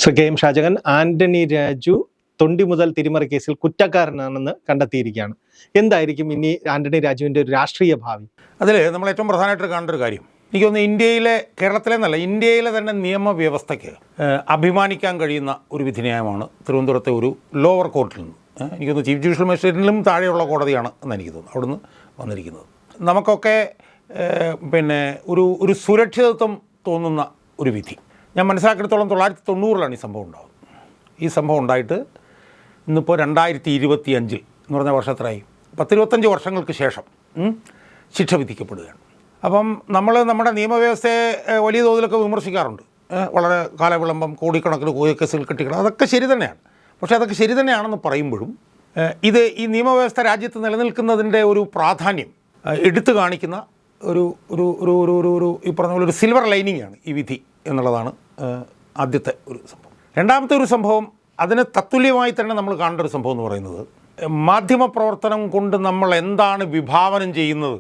K M Shah Jahan Antony Raju തൊണ്ടി മുതൽ തിരിമറി കേസിൽ കുറ്റക്കാരനാണെന്ന് കണ്ടെത്തിയിരിക്കുകയാണ്. എന്തായിരിക്കും ഇനി ആന്റണി രാജുവിൻ്റെ ഒരു രാഷ്ട്രീയ ഭാവി? അതിൽ നമ്മൾ ഏറ്റവും പ്രധാനമായിട്ട് കാണേണ്ട ഒരു കാര്യം, എനിക്ക് തോന്നുന്നു കേരളത്തിലെ എന്നല്ല ഇന്ത്യയിലെ തന്നെ നിയമവ്യവസ്ഥയ്ക്ക് അഭിമാനിക്കാൻ കഴിയുന്ന ഒരു വിധിന്യായമാണ് തിരുവനന്തപുരത്തെ ഒരു ലോവർ കോർട്ടിൽ നിന്ന്. എനിക്ക് തോന്നുന്നു ചീഫ് ജുഡീഷ്യൽ മജിസ്ട്രേറ്റിലും താഴെയുള്ള കോടതിയാണ് എന്ന് എനിക്ക് തോന്നുന്നു അവിടുന്ന് വന്നിരിക്കുന്നത്. നമുക്കൊക്കെ ഒരു സുരക്ഷിതത്വം തോന്നുന്ന ഒരു വിധി. ഞാൻ മനസ്സിലാക്കിയിടത്തോളം 1990 ഈ സംഭവം ഉണ്ടാകും. ഈ സംഭവം ഉണ്ടായിട്ട് ഇന്നിപ്പോൾ 2025 എന്ന് പറഞ്ഞ വർഷത്തിലായി 10-25 വർഷങ്ങൾക്ക് ശേഷം ശിക്ഷ വിധിക്കപ്പെടുകയാണ്. അപ്പം നമ്മൾ നമ്മുടെ നിയമവ്യവസ്ഥയെ വലിയ തോതിലൊക്കെ വിമർശിക്കാറുണ്ട്. വളരെ കാലവിളംബം, കോടിക്കണക്കിന് കേസുകൾ കെട്ടിക്കണം, അതൊക്കെ ശരി തന്നെയാണ്. പക്ഷേ അതൊക്കെ ശരി തന്നെയാണെന്ന് പറയുമ്പോഴും ഈ നിയമവ്യവസ്ഥ രാജ്യത്ത് നിലനിൽക്കുന്നതിൻ്റെ ഒരു പ്രാധാന്യം എടുത്തു കാണിക്കുന്ന ഒരു ഒരു ഒരു ഒരു ഒരു ഈ പറഞ്ഞ പോലെ ഒരു സിൽവർ ലൈനിങ് ആണ് ഈ വിധി എന്നുള്ളതാണ് ആദ്യത്തെ ഒരു സംഭവം. രണ്ടാമത്തെ ഒരു സംഭവം, അതിന് തത്തുല്യമായി തന്നെ നമ്മൾ കാണേണ്ട ഒരു സംഭവം എന്ന് പറയുന്നത്, മാധ്യമപ്രവർത്തനം കൊണ്ട് നമ്മൾ എന്താണ് വിഭാവനം ചെയ്യുന്നത്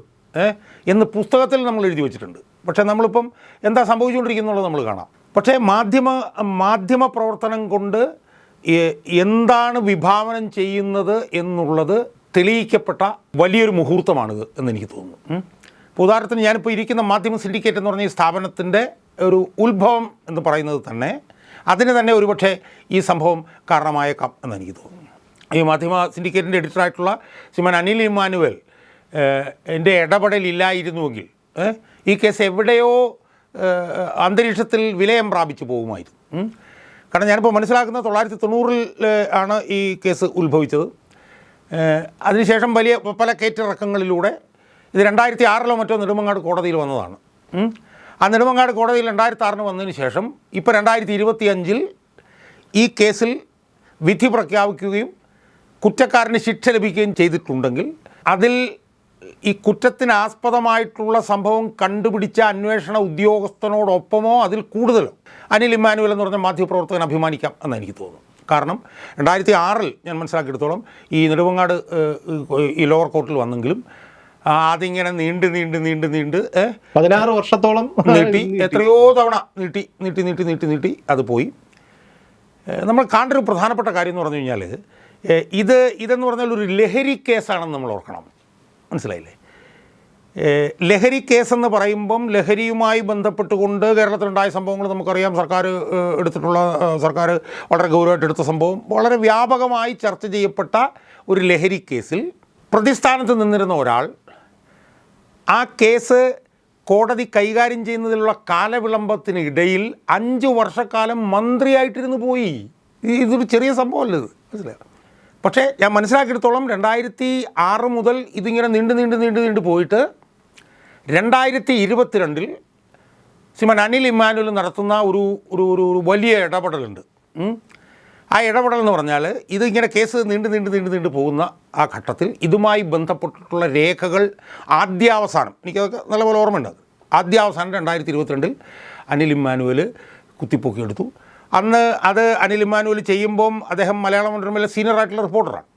എന്ന് പുസ്തകത്തിൽ നമ്മൾ എഴുതി വച്ചിട്ടുണ്ട്. പക്ഷേ നമ്മളിപ്പം എന്താ സംഭവിച്ചുകൊണ്ടിരിക്കുന്നുള്ളത് നമ്മൾ കാണാം. പക്ഷേ മാധ്യമ പ്രവർത്തനം കൊണ്ട് എന്താണ് വിഭാവനം ചെയ്യുന്നത് എന്നുള്ളത് തെളിയിക്കപ്പെട്ട വലിയൊരു മുഹൂർത്തമാണിത് എന്നെനിക്ക് തോന്നുന്നു. ഇപ്പോൾ ഉദാഹരണത്തിന് ഞാനിപ്പോൾ ഇരിക്കുന്ന മാധ്യമ സിൻഡിക്കേറ്റ് എന്ന് പറഞ്ഞ ഈ സ്ഥാപനത്തിൻ്റെ ഒരു ഉത്ഭവം എന്ന് പറയുന്നത് തന്നെ അതിന് തന്നെ ഒരുപക്ഷെ ഈ സംഭവം കാരണമായേക്കാം എന്നെനിക്ക് തോന്നുന്നു. ഈ മാധ്യമ സിൻഡിക്കേറ്റിൻ്റെ എഡിറ്ററായിട്ടുള്ള ശ്രീമാൻ അനിൽ ഇമ്മാനുവൽ എൻ്റെ ഇടപെടലില്ലായിരുന്നുവെങ്കിൽ ഈ കേസ് എവിടെയോ അന്തരീക്ഷത്തിൽ വിലയം പ്രാപിച്ചു പോകുമായിരുന്നു. കാരണം ഞാനിപ്പോൾ മനസ്സിലാക്കുന്നത് 1990 ആണ് ഈ കേസ് ഉത്ഭവിച്ചത്. അതിനുശേഷം വലിയ പല കയറ്റിറക്കങ്ങളിലൂടെ ഇത് 2006 മറ്റോ നെടുമങ്ങാട് കോടതിയിൽ വന്നതാണ്. ആ നെടുമങ്ങാട് കോടതിയിൽ 2006 വന്നതിന് ശേഷം ഇപ്പോൾ 2025 ഈ കേസിൽ വിധി പ്രഖ്യാപിക്കുകയും കുറ്റക്കാരന് ശിക്ഷ ലഭിക്കുകയും ചെയ്തിട്ടുണ്ടെങ്കിൽ അതിൽ ഈ കുറ്റത്തിനാസ്പദമായിട്ടുള്ള സംഭവം കണ്ടുപിടിച്ച അന്വേഷണ ഉദ്യോഗസ്ഥനോടൊപ്പമോ അതിൽ കൂടുതലോ അനിൽ ഇമ്മാനുവൽ എന്ന് പറഞ്ഞ മാധ്യമപ്രവർത്തകൻ അഭിമാനിക്കാം എന്ന് എനിക്ക് തോന്നുന്നു. കാരണം 2006 ഞാൻ മനസ്സിലാക്കിയെടുത്തോളം ഈ നെടുമങ്ങാട് ഈ ലോവർ കോർട്ടിൽ വന്നെങ്കിലും അതിങ്ങനെ നീണ്ട് 16 വർഷത്തോളം നീട്ടി, എത്രയോ തവണ നീട്ടി അത് പോയി. നമ്മൾ കാണേണ്ട ഒരു പ്രധാനപ്പെട്ട കാര്യം എന്ന് പറഞ്ഞു കഴിഞ്ഞാൽ ഇതെന്ന് പറഞ്ഞാൽ ഒരു ലഹരി കേസാണെന്ന് നമ്മൾ ഓർക്കണം. മനസ്സിലായില്ലേ? ലഹരി കേസെന്ന് പറയുമ്പം ലഹരിയുമായി ബന്ധപ്പെട്ടുകൊണ്ട് കേരളത്തിലുണ്ടായ സംഭവങ്ങൾ നമുക്കറിയാം. സർക്കാർ വളരെ ഗൗരവമായിട്ട് എടുത്ത സംഭവം, വളരെ വ്യാപകമായി ചർച്ച ചെയ്യപ്പെട്ട ഒരു ലഹരി കേസിൽ പ്രതിസ്ഥാനത്ത് നിന്നിരുന്ന ഒരാൾ ആ കേസ് കോടതി കൈകാര്യം ചെയ്യുന്നതിലുള്ള കാലവിളംബത്തിനിടയിൽ 5 വർഷക്കാലം മന്ത്രിയായിട്ടിരുന്ന് പോയി. ഇതൊരു ചെറിയ സംഭവമല്ല ഇത്, മനസ്സിലായോ? പക്ഷേ ഞാൻ മനസ്സിലാക്കിയെടുത്തോളം 2006 മുതൽ ഇതിങ്ങനെ നീണ്ട് പോയിട്ട് 2022 ശ്രീമാൻ അനിൽ ഇമ്മാനുവൽ നടത്തുന്ന ഒരു വലിയ ഇടപെടലുണ്ട്. ആ ഇടപെടൽ എന്ന് പറഞ്ഞാൽ ഇതിങ്ങനെ കേസ് നീണ്ട് പോകുന്ന ആ ഘട്ടത്തിൽ ഇതുമായി ബന്ധപ്പെട്ടിട്ടുള്ള രേഖകൾ ആദ്യാവസാനം, എനിക്കതൊക്കെ നല്ലപോലെ ഓർമ്മയുണ്ട്, ആദ്യാവസാനം 2022 അനിൽ ഇമ്മാനുവൽ കുത്തിപ്പൊക്കിയെടുത്തു. അന്ന് അത് അനിൽ ഇമ്മാനുവൽ ചെയ്യുമ്പം അദ്ദേഹം മലയാള മനോരമയിലെ സീനിയറായിട്ടുള്ള റിപ്പോർട്ടറാണ്.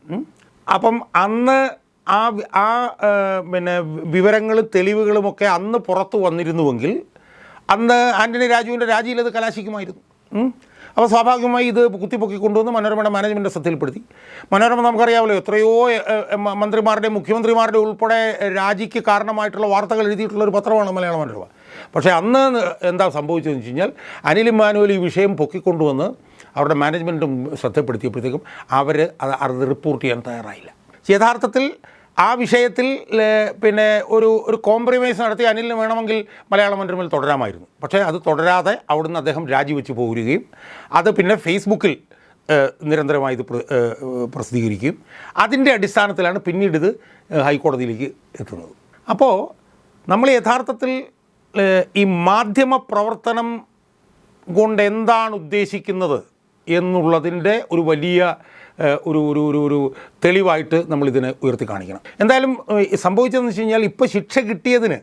അപ്പം അന്ന് ആ വിവരങ്ങളും തെളിവുകളുമൊക്കെ അന്ന് പുറത്തു വന്നിരുന്നുവെങ്കിൽ അന്ന് ആന്റണി രാജുവിൻ്റെ രാജിയിൽ അത് കലാശിക്കുമായിരുന്നു. അപ്പോൾ സ്വാഭാവികമായി ഇത് കുത്തിപ്പൊക്കി കൊണ്ടുവന്ന് മനോരമയുടെ മാനേജ്മെൻറ്റ് ശ്രദ്ധയിൽപ്പെടുത്തി. മനോരമ നമുക്കറിയാമല്ലോ, എത്രയോ മന്ത്രിമാരുടെ മുഖ്യമന്ത്രിമാരുടെ ഉൾപ്പെടെ രാജിക്ക് കാരണമായിട്ടുള്ള വാർത്തകൾ എഴുതിയിട്ടുള്ളൊരു പത്രമാണ് മലയാള മനോരമ. പക്ഷേ അന്ന് എന്താ സംഭവിച്ചതെന്ന് വെച്ച് കഴിഞ്ഞാൽ അനിൽ ഇമ്മാനുവൽ ഈ വിഷയം പൊക്കിക്കൊണ്ടുവന്ന് അവരുടെ മാനേജ്മെൻറ്റും ശ്രദ്ധപ്പെടുത്തിയപ്പോഴത്തേക്കും അത് റിപ്പോർട്ട് ചെയ്യാൻ തയ്യാറായില്ല. യഥാർത്ഥത്തിൽ ആ വിഷയത്തിൽ ഒരു കോംപ്രമൈസ് നടത്തി അനിലിന് വേണമെങ്കിൽ മലയാള മനോരമയിൽ തുടരാമായിരുന്നു. പക്ഷേ അത് തുടരാതെ അവിടുന്ന് അദ്ദേഹം രാജിവെച്ച് പോരുകയും അത് പിന്നെ ഫേസ്ബുക്കിൽ നിരന്തരമായി ഇത് പ്രസിദ്ധീകരിക്കുകയും അതിൻ്റെ അടിസ്ഥാനത്തിലാണ് പിന്നീട് ഇത് ഹൈക്കോടതിയിലേക്ക് എത്തുന്നത്. അപ്പോൾ നമ്മൾ യഥാർത്ഥത്തിൽ ഈ മാധ്യമ പ്രവർത്തനം കൊണ്ട് എന്താണ് ഉദ്ദേശിക്കുന്നത് എന്നുള്ളതിൻ്റെ ഒരു വലിയ ഒരു തെളിവായിട്ട് നമ്മളിതിനെ ഉയർത്തി കാണിക്കണം. എന്തായാലും സംഭവിച്ചതെന്ന് വെച്ച് കഴിഞ്ഞാൽ ഇപ്പോൾ ശിക്ഷ കിട്ടിയതിന്,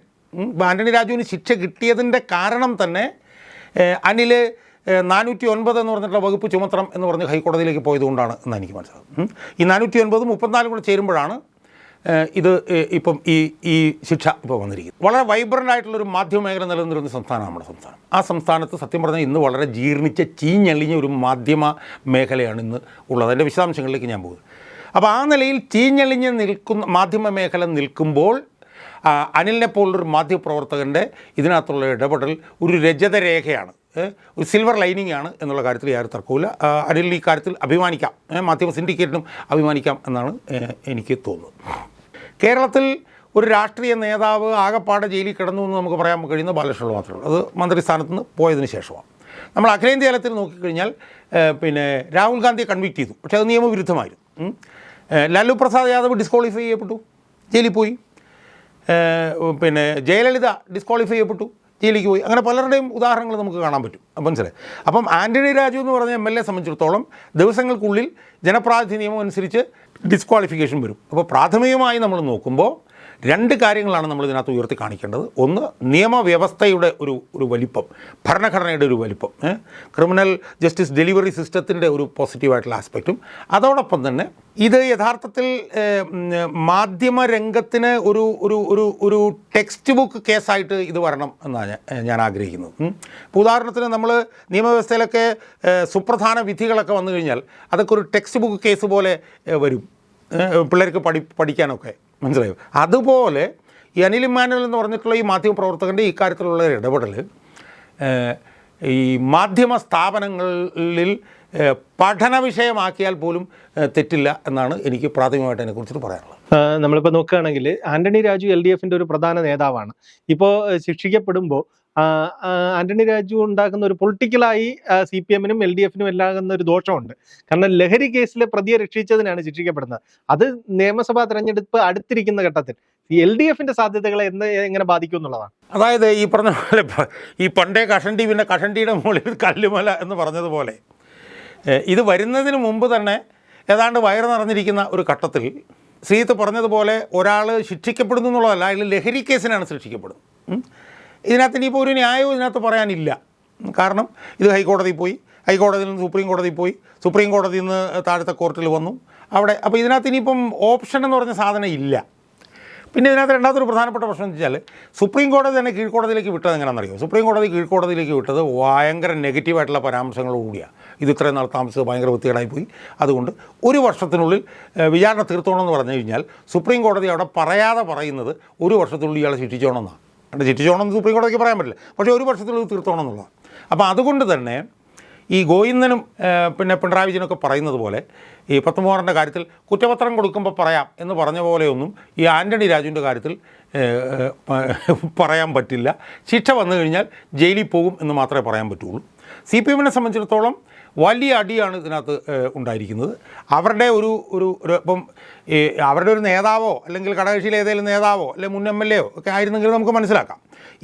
ആന്റണി രാജുവിന് ശിക്ഷ കിട്ടിയതിൻ്റെ കാരണം തന്നെ അനിൽ 409 എന്ന് പറഞ്ഞിട്ടുള്ള വകുപ്പ് ചുമത്തണം എന്ന് പറഞ്ഞ് ഹൈക്കോടതിയിലേക്ക് പോയതുകൊണ്ടാണ് എന്ന് എനിക്ക് മനസ്സിലാകും. ഈ 409 34 കൂടെ ചേരുമ്പോഴാണ് ഇത് ഇപ്പം ഈ ശിക്ഷ ഇപ്പോൾ വന്നിരിക്കുന്നത്. വളരെ വൈബ്രൻ്റ് ആയിട്ടുള്ളൊരു മാധ്യമ മേഖല നിലനിന്നിരുന്ന സംസ്ഥാനമാണ് നമ്മുടെ സംസ്ഥാനം. ആ സംസ്ഥാനത്ത് സത്യം പറഞ്ഞാൽ ഇന്ന് വളരെ ജീർണിച്ച ചീഞ്ഞളിഞ്ഞ ഒരു മാധ്യമ മേഖലയാണ് ഇന്ന് ഉള്ളത്. അതിൻ്റെ വിശദാംശങ്ങളിലേക്ക് ഞാൻ പോകും. അപ്പോൾ ആ നിലയിൽ ചീഞ്ഞളിഞ്ഞ് നിൽക്കുന്ന മാധ്യമ മേഖല നിൽക്കുമ്പോൾ അനിലിനെ പോലുള്ളൊരു മാധ്യമപ്രവർത്തകൻ്റെ ഇതിനകത്തുള്ള ഇടപെടൽ ഒരു രജതരേഖയാണ്, ഒരു സിൽവർ ലൈനിങ് ആണ് എന്നുള്ള കാര്യത്തിൽ യാതൊരു തർക്കവുമില്ല. അനിൽ ഈ കാര്യത്തിൽ അഭിമാനിക്കാം, മാധ്യമ സിൻഡിക്കേറ്റിനും അഭിമാനിക്കാം എന്നാണ് എനിക്ക് തോന്നുന്നത്. കേരളത്തിൽ ഒരു രാഷ്ട്രീയ നേതാവ് ആകെപ്പാടെ ജയിലിൽ കിടന്നു എന്ന് നമുക്ക് പറയാൻ കഴിയുന്ന ബാലകൃഷ്ണപിള്ള മാത്രമേ ഉള്ളൂ. അത് മന്ത്രിസ്ഥാനത്ത് നിന്ന് പോയതിന് ശേഷമാണ്. നമ്മൾ അഖിലേന്ത്യാ തലത്തിൽ നോക്കിക്കഴിഞ്ഞാൽ പിന്നെ രാഹുൽ ഗാന്ധിയെ കൺവിക്ട് ചെയ്തു, പക്ഷേ അത് നിയമവിരുദ്ധമായിരുന്നു. ലാലു പ്രസാദ് യാദവ് ഡിസ്ക്വാളിഫൈ ചെയ്യപ്പെട്ടു, ജയിലിൽ പോയി. പിന്നെ ജയലളിത ഡിസ്ക്വാളിഫൈ ചെയ്യപ്പെട്ടു, ജയിലിലേക്ക് പോയി. അങ്ങനെ പലരുടെയും ഉദാഹരണങ്ങൾ നമുക്ക് കാണാൻ പറ്റും. മനസ്സിലായി. അപ്പം ആൻ്റണി രാജു എന്ന് പറഞ്ഞ MLA സംബന്ധിച്ചിടത്തോളം ദിവസങ്ങൾക്കുള്ളിൽ ജനപ്രാതിനിധ്യ നിയമം അനുസരിച്ച് ഡിസ്ക്വാളിഫിക്കേഷൻ വരും. അപ്പോൾ പ്രാഥമികമായി നമ്മൾ നോക്കുമ്പോൾ രണ്ട് കാര്യങ്ങളാണ് നമ്മൾ ഇതിനകത്ത് ഉയർത്തി കാണിക്കേണ്ടത്. ഒന്ന്, നിയമവ്യവസ്ഥയുടെ ഒരു വലിപ്പം, ഭരണഘടനയുടെ ഒരു വലിപ്പം, ക്രിമിനൽ ജസ്റ്റിസ് ഡെലിവറി സിസ്റ്റത്തിൻ്റെ ഒരു പോസിറ്റീവായിട്ടുള്ള ആസ്പെക്റ്റും. അതോടൊപ്പം തന്നെ ഇത് യഥാർത്ഥത്തിൽ മാധ്യമരംഗത്തിന് ഒരു ഒരു ഒരു ഒരു ടെക്സ്റ്റ് ബുക്ക് കേസായിട്ട് ഇത് വരണം എന്നാണ് ഞാൻ ആഗ്രഹിക്കുന്നത്. ഇപ്പോൾ ഉദാഹരണത്തിന് നമ്മൾ നിയമവ്യവസ്ഥയിലൊക്കെ സുപ്രധാന വിധികളൊക്കെ വന്നു കഴിഞ്ഞാൽ അതൊക്കെ ഒരു ടെക്സ്റ്റ് ബുക്ക് കേസ് പോലെ വരും പിള്ളേർക്ക് പഠിക്കാനൊക്കെ. മനസ്സിലായോ? അതുപോലെ ഈ അനിൽ ഇമ്മാനുവൽ എന്ന് പറഞ്ഞിട്ടുള്ള ഈ മാധ്യമപ്രവർത്തകൻ്റെ ഈ കാര്യത്തിലുള്ള ഇടപെടൽ ഈ മാധ്യമ സ്ഥാപനങ്ങളിൽ പഠന വിഷയമാക്കിയാൽ പോലും തെറ്റില്ല എന്നാണ് എനിക്ക് പ്രാഥമികമായിട്ട് അതിനെക്കുറിച്ചിട്ട് പറയാനുള്ളത്. നമ്മളിപ്പോൾ നോക്കുകയാണെങ്കിൽ ആന്റണി രാജു LDFന്റെ ഒരു പ്രധാന നേതാവാണ്. ഇപ്പോൾ ശിക്ഷിക്കപ്പെടുമ്പോൾ ആന്റണി രാജു ഉണ്ടാക്കുന്ന ഒരു പൊളിറ്റിക്കലായി CPMനും LDFനും എല്ലാകുന്ന ഒരു ദോഷമുണ്ട്. കാരണം ലഹരി കേസിലെ പ്രതിയെ രക്ഷിച്ചതിനാണ് ശിക്ഷിക്കപ്പെടുന്നത്. അത് നിയമസഭാ തെരഞ്ഞെടുപ്പ് അടുത്തിരിക്കുന്ന ഘട്ടത്തിൽ ഈ LDFന്റെ സാധ്യതകളെ എങ്ങനെ ബാധിക്കും എന്നുള്ളതാണ്. അതായത് ഈ പറഞ്ഞ പോലെ ഈ പണ്ടേ കഷണ്ടി പിന്നെ കഷണ്ടിയുടെ മുകളിൽ കല്ലുമല എന്ന് പറഞ്ഞതുപോലെ ഇത് വരുന്നതിന് മുമ്പ് തന്നെ ഏതാണ്ട് വയറ് നിറഞ്ഞിരിക്കുന്ന ഒരു ഘട്ടത്തിൽ ശ്രീത്ത് പറഞ്ഞതുപോലെ ഒരാൾ ശിക്ഷിക്കപ്പെടുന്നു എന്നുള്ളതല്ല, അയാൾ ലഹരി കേസിനാണ് ശിക്ഷിക്കപ്പെടുന്നത്. ഇതിനകത്ത് ഇനിയിപ്പോൾ ഒരു ന്യായവും ഇതിനകത്ത് പറയാനില്ല. കാരണം ഇത് ഹൈക്കോടതിയിൽ പോയി, ഹൈക്കോടതിയിൽ നിന്ന് സുപ്രീം കോടതിയിൽ പോയി, സുപ്രീം കോടതിയിൽ നിന്ന് താഴത്തെ കോർട്ടിൽ വന്നു അവിടെ. അപ്പോൾ ഇതിനകത്ത് ഇനിയിപ്പം ഓപ്ഷൻ എന്ന് പറഞ്ഞ സാധനം ഇല്ല. പിന്നെ ഇതിനകത്ത് രണ്ടാമതൊരു പ്രധാനപ്പെട്ട പ്രശ്നം എന്ന് വെച്ചാൽ സുപ്രീം കോടതി തന്നെ കീഴ്ക്കോടതിയിലേക്ക് വിട്ടത് എങ്ങനെയാണെന്നറിയോ? സുപ്രീം കോടതി കീഴ്ക്കോടതിയിലേക്ക് വിട്ടത് ഭയങ്കര നെഗറ്റീവായിട്ടുള്ള പരാമർശങ്ങളോടുകൂടിയാണ്. ഇത് ഇത്രയും നാൾ താമസിച്ചത് ഭയങ്കര വൃത്തികേടായിപ്പോയി, അതുകൊണ്ട് ഒരു വർഷത്തിനുള്ളിൽ വിചാരണ തീർത്തോണമെന്ന് പറഞ്ഞു കഴിഞ്ഞാൽ സുപ്രീം കോടതി അവിടെ പറയാതെ പറയുന്നത് ഒരു വർഷത്തിനുള്ളിൽ ഇയാളെ ശിക്ഷിച്ചോണമെന്നാണ്. അവിടെ ശിക്ഷിച്ചോണമെന്ന് സുപ്രീം കോടതിക്ക് പറയാൻ പറ്റില്ല, പക്ഷേ ഒരു വർഷത്തിനുള്ളിൽ തീർത്തോണം എന്നുള്ളതാണ്. അപ്പോൾ അതുകൊണ്ട് തന്നെ ഈ ഗോവിന്ദനും പിന്നെ പിണറായി വിജയനൊക്കെ പറയുന്നത് പോലെ ഈ 19 കാര്യത്തിൽ കുറ്റപത്രം കൊടുക്കുമ്പോൾ പറയാം എന്ന് പറഞ്ഞ പോലെയൊന്നും ഈ ആൻ്റണി രാജുവിൻ്റെ കാര്യത്തിൽ പറയാൻ പറ്റില്ല. ശിക്ഷ വന്നു കഴിഞ്ഞാൽ ജയിലിൽ പോകും എന്ന് മാത്രമേ പറയാൻ പറ്റുള്ളൂ. CPMനെ സംബന്ധിച്ചിടത്തോളം വലിയ അടിയാണ് ഇതിനകത്ത് ഉണ്ടായിരിക്കുന്നത്. അവരുടെ ഒരു ഇപ്പം അവരുടെ ഒരു നേതാവോ അല്ലെങ്കിൽ ഘടകകക്ഷിയിലെ ഏതെങ്കിലും നേതാവോ അല്ലെങ്കിൽ മുൻ MLA ഒക്കെ ആയിരുന്നെങ്കിൽ നമുക്ക് മനസ്സിലാക്കാം.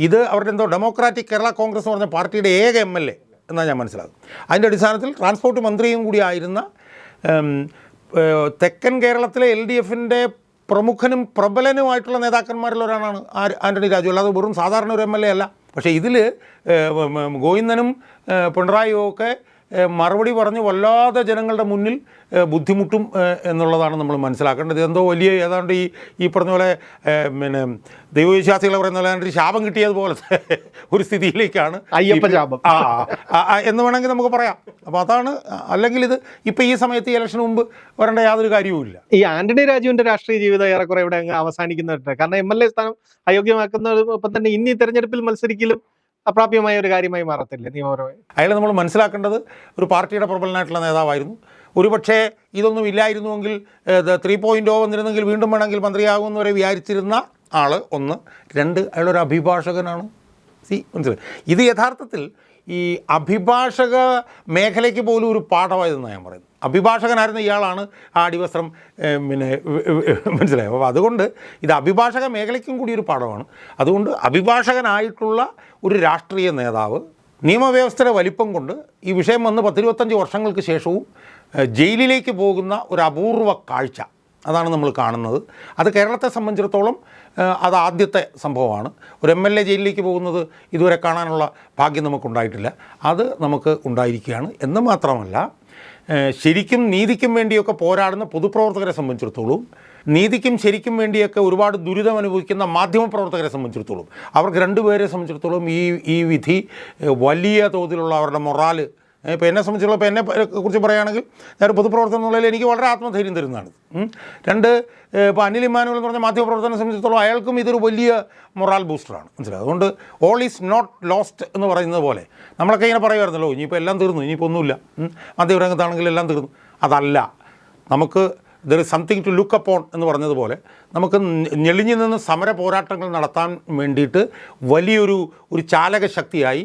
ഇത് അവരുടെ എന്തോ ഡെമോക്രാറ്റിക് കേരള കോൺഗ്രസ് എന്ന് പറഞ്ഞ പാർട്ടിയുടെ ഏക MLA എന്നാണ് ഞാൻ മനസ്സിലാക്കും. അതിൻ്റെ അടിസ്ഥാനത്തിൽ ട്രാൻസ്പോർട്ട് മന്ത്രിയും കൂടി ആയിരുന്ന തെക്കൻ കേരളത്തിലെ LDFൻ്റെ പ്രമുഖനും പ്രബലനുമായിട്ടുള്ള നേതാക്കന്മാരിൽ ഒരാളാണ് ആൻ്റണി രാജു. അല്ലാതെ വെറും സാധാരണ ഒരു MLA അല്ല. പക്ഷേ ഇതിൽ ഗോവിന്ദനും പിണറായിയും ഒക്കെ മറുപടി പറഞ്ഞ് വല്ലാതെ ജനങ്ങളുടെ മുന്നിൽ ബുദ്ധിമുട്ടും എന്നുള്ളതാണ് നമ്മൾ മനസ്സിലാക്കേണ്ടത്. എന്തോ വലിയ ഏതാണ്ട് ഈ പറഞ്ഞ പോലെ പിന്നെ ദൈവവിശ്വാസികളെ പറയുന്ന പോലെ ശാപം കിട്ടിയതുപോലത്തെ ഒരു സ്ഥിതിയിലേക്കാണ് അയ്യപ്പ ശാപം എന്ന് വേണമെങ്കിൽ നമുക്ക് പറയാം. അപ്പോൾ അതാണ്. അല്ലെങ്കിൽ ഇത് ഇപ്പോൾ ഈ സമയത്ത് ഈ ഇലക്ഷന് മുമ്പ് വരേണ്ട യാതൊരു കാര്യവുമില്ല. ഈ ആന്റണി രാജുവിന്റെ രാഷ്ട്രീയ ജീവിതം ഏറെക്കുറെ ഇവിടെ അവസാനിക്കുന്നുണ്ട്. കാരണം MLA സ്ഥാനം അയോഗ്യമാക്കുന്നതിനൊപ്പം തന്നെ ഇനി തെരഞ്ഞെടുപ്പിൽ മത്സരിക്കലും അപ്രാപ്യമായ ഒരു കാര്യമായി മാറത്തില്ല നിയമപരമായി. അയാൾ നമ്മൾ മനസ്സിലാക്കേണ്ടത് ഒരു പാർട്ടിയുടെ പ്രബലനായിട്ടുള്ള നേതാവായിരുന്നു. ഒരുപക്ഷേ ഇതൊന്നും ഇല്ലായിരുന്നുവെങ്കിൽ 3.0 വന്നിരുന്നെങ്കിൽ വീണ്ടും വേണമെങ്കിൽ മന്ത്രിയാകുമെന്ന് വരെ വിചാരിച്ചിരുന്ന ആൾ. ഒന്ന്. രണ്ട്, അയാളൊരു അഭിഭാഷകനാണ്. മനസ്സിലായി. ഇത് യഥാർത്ഥത്തിൽ ഈ അഭിഭാഷക മേഖലയ്ക്ക് പോലും ഒരു പാഠമായതെന്നാണ് ഞാൻ പറയുന്നത്. അഭിഭാഷകനായിരുന്ന ഇയാളാണ് ആ അടിവസ്ത്രം പിന്നെ മനസ്സിലായോ? അപ്പോൾ അതുകൊണ്ട് ഇത് അഭിഭാഷക മേഖലയ്ക്കും കൂടി ഒരു പാഠമാണ്. അതുകൊണ്ട് അഭിഭാഷകനായിട്ടുള്ള ഒരു രാഷ്ട്രീയ നേതാവ് നിയമവ്യവസ്ഥയുടെ വലിപ്പം കൊണ്ട് ഈ വിഷയം വന്ന് 10-25 വർഷങ്ങൾക്ക് ശേഷവും ജയിലിലേക്ക് പോകുന്ന ഒരു അപൂർവ കാഴ്ച അതാണ് നമ്മൾ കാണുന്നത്. അത് കേരളത്തെ സംബന്ധിച്ചിടത്തോളം അത് ആദ്യത്തെ സംഭവമാണ്. ഒരു MLA ജയിലിലേക്ക് പോകുന്നത് ഇതുവരെ കാണാനുള്ള ഭാഗ്യം നമുക്കുണ്ടായിട്ടില്ല. അത് നമുക്ക് ഉണ്ടായിരിക്കുകയാണ്. എന്ന് മാത്രമല്ല, ശരിക്കും നീതിക്കും വേണ്ടിയൊക്കെ പോരാടുന്ന പൊതുപ്രവർത്തകരെ സംബന്ധിച്ചിടത്തോളം നീതിക്കും ശരിക്കും വേണ്ടിയൊക്കെ ഒരുപാട് ദുരിതം അനുഭവിക്കുന്ന മാധ്യമപ്രവർത്തകരെ സംബന്ധിച്ചിടത്തോളം, അവർക്ക് രണ്ടുപേരെ സംബന്ധിച്ചിടത്തോളം ഈ വിധി വലിയ തോതിലുള്ള അവരുടെ മൊറാല്, ഇപ്പോൾ എന്നെ സംബന്ധിച്ചുള്ള, ഇപ്പോൾ എന്നെ കുറിച്ച് പറയുകയാണെങ്കിൽ ഞാൻ പൊതുപ്രവർത്തനം എന്നുള്ളതിൽ എനിക്ക് വളരെ ആത്മധൈര്യം തരുന്നതാണ്. രണ്ട്, ഇപ്പോൾ അനിൽ ഇമ്മാനുവൽ എന്ന് പറഞ്ഞ മാധ്യമപ്രവർത്തനെ സംബന്ധിച്ചിടത്തോളം അയാൾക്കും ഇതൊരു വലിയ മൊറാൽ ബൂസ്റ്ററാണ്, മനസ്സിലായി. അതുകൊണ്ട് ഓൾ ഈസ് നോട്ട് ലോസ്റ്റ് എന്ന് പറയുന്നത് പോലെ നമ്മളൊക്കെ ഇങ്ങനെ പറയുമായിരുന്നല്ലോ, ഇനിയിപ്പോൾ എല്ലാം തീർന്നു, ഇനിയിപ്പോൾ ഒന്നുമില്ല, മാധ്യമരംഗത്താണെങ്കിൽ എല്ലാം തീർന്നു. അതല്ല, നമുക്ക് there is something to look upon എന്ന് പറഞ്ഞതുപോലെ നമുക്ക് ഞെളിഞ്ഞു നിന്ന് സമര പോരാട്ടങ്ങൾ നടത്താൻ വേണ്ടിയിട്ട് വലിയൊരു ചാലക ശക്തിയായി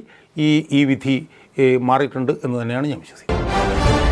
ഈ വിധി മാറിയിട്ടുണ്ട് എന്ന് തന്നെയാണ് ഞാൻ വിശ്വസിക്കുന്നത്.